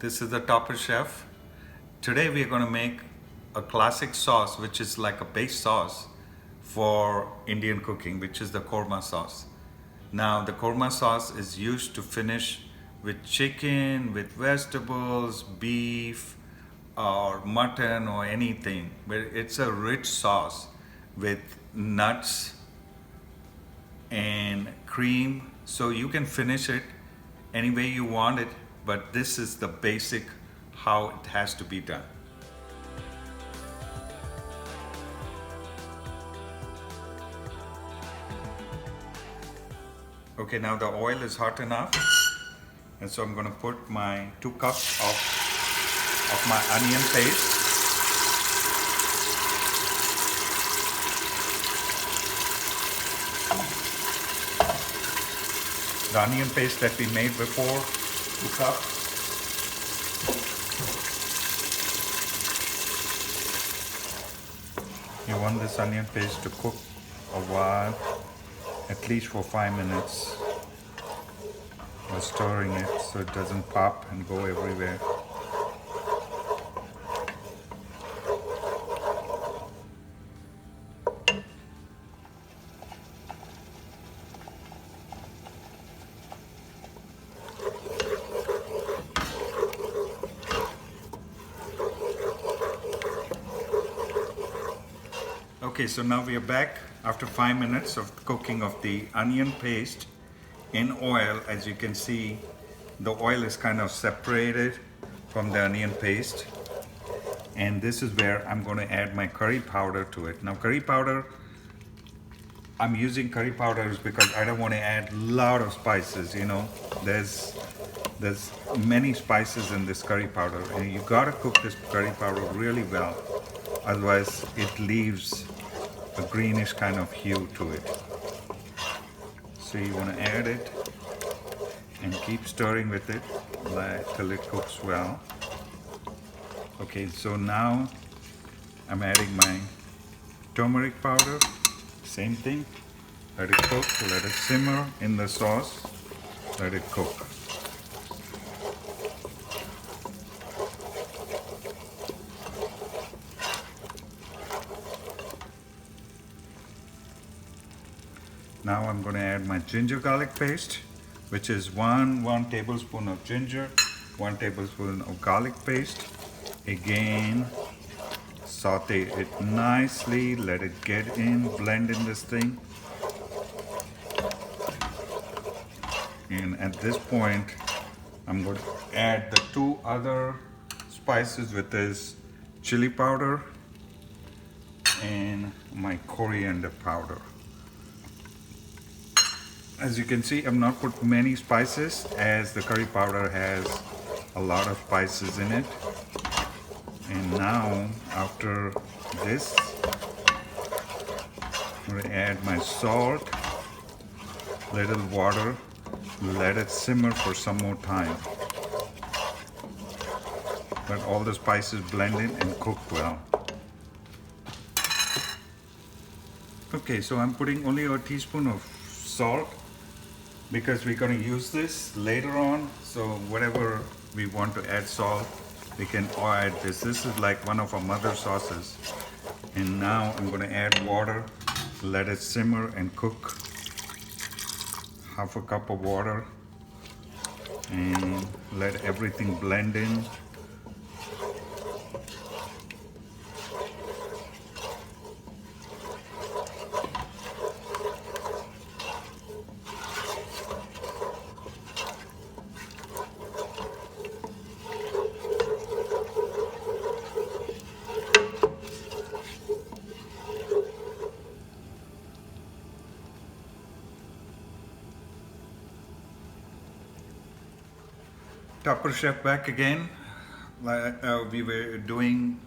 This is the Topper Chef. Today we are going to make a classic sauce which is like a base sauce for Indian cooking, which is the Korma sauce. Now the Korma sauce is used to finish with chicken, with vegetables, beef or mutton or anything. But it's a rich sauce with nuts and cream, so you can finish it any way you want it, but this is the basic how it has to be done. Okay, now the oil is hot enough, and so I'm going to put my 2 cups of my onion paste. The onion paste that we made before, 2 cups. You want this onion paste to cook a while, at least for 5 minutes, while stirring it so it doesn't pop and go everywhere. Okay, so now we are back after 5 minutes of cooking of the onion paste in oil. As you can see, the oil is kind of separated from the onion paste. And this is where I'm going to add my curry powder to it. Now curry powder, I'm using curry powders because I don't want to add a lot of spices, you know. There's many spices in this curry powder, and you gotta cook this curry powder really well. Otherwise it leaves a greenish kind of hue to it. So you want to add it and keep stirring with it till it cooks well. Okay, so now I'm adding my turmeric powder. Same thing. Let it cook, let it simmer in the sauce. Let it cook. Now I'm going to add my ginger garlic paste, which is 1 tablespoon of ginger, 1 tablespoon of garlic paste. Again, saute it nicely, let it get in, blend in this thing. And at this point, I'm going to add the 2 other spices, with this chili powder and my coriander powder. As you can see, I've not put many spices as the curry powder has a lot of spices in it. And now, after this, I'm going to add my salt, little water, let it simmer for some more time. Let all the spices blend in and cook well. Okay, so I'm putting only a teaspoon of salt, because we're going to use this later on, so whatever we want to add salt, we can add this. This is like one of our mother sauces. And now I'm going to add water, let it simmer and cook. Half a cup of water, and let everything blend in. Topper Chef back again. We were doing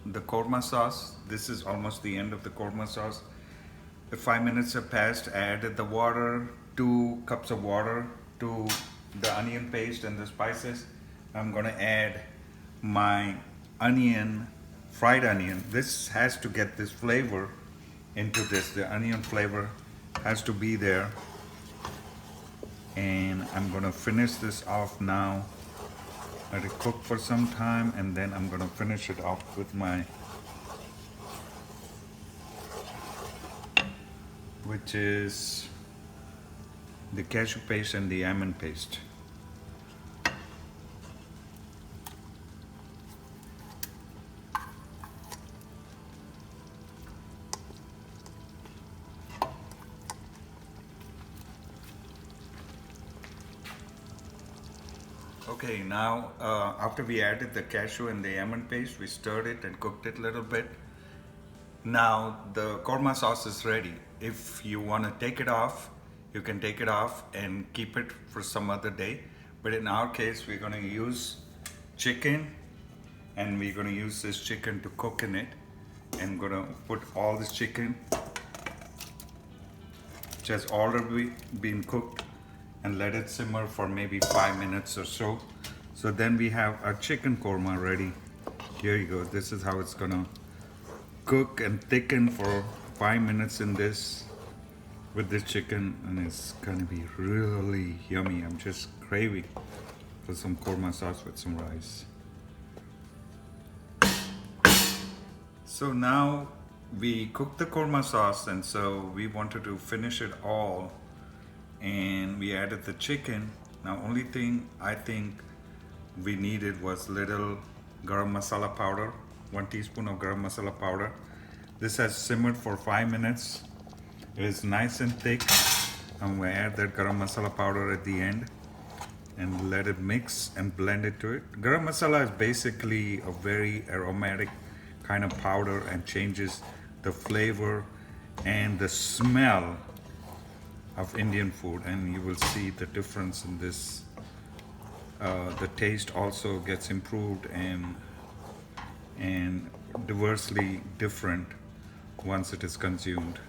the korma sauce. This is almost the end of the korma sauce. The 5 minutes have passed. I added the water, 2 cups of water to the onion paste and the spices. I'm going to add my onion, fried onion. This has to get this flavor into this. The onion flavor has to be there. And I'm gonna finish this off now Let it cook for some time, and then I'm gonna finish it off with which is the cashew paste and the almond paste. Okay, now after we added the cashew and the almond paste, we stirred it and cooked it a little bit. Now the korma sauce is ready. If you want to take it off, you can take it off and keep it for some other day. But in our case, we're going to use chicken, and we're going to use this chicken to cook in it. And I'm going to put all this chicken, which has already been cooked, and let it simmer for maybe 5 minutes or so. So then we have our chicken korma ready. Here you go. This is how it's gonna cook and thicken for 5 minutes in this with this chicken, and it's gonna be really yummy. I'm just craving for some korma sauce with some rice. So now we cooked the korma sauce, and so we wanted to finish it all, and we added the chicken. Now only thing I think we needed was little garam masala powder, 1 teaspoon of garam masala powder. This has simmered for 5 minutes. It is nice and thick. I'm going to add that garam masala powder at the end and let it mix and blend it to it. Garam masala is basically a very aromatic kind of powder and changes the flavor and the smell of Indian food, and you will see the difference in this. The taste also gets improved and diversely different once it is consumed.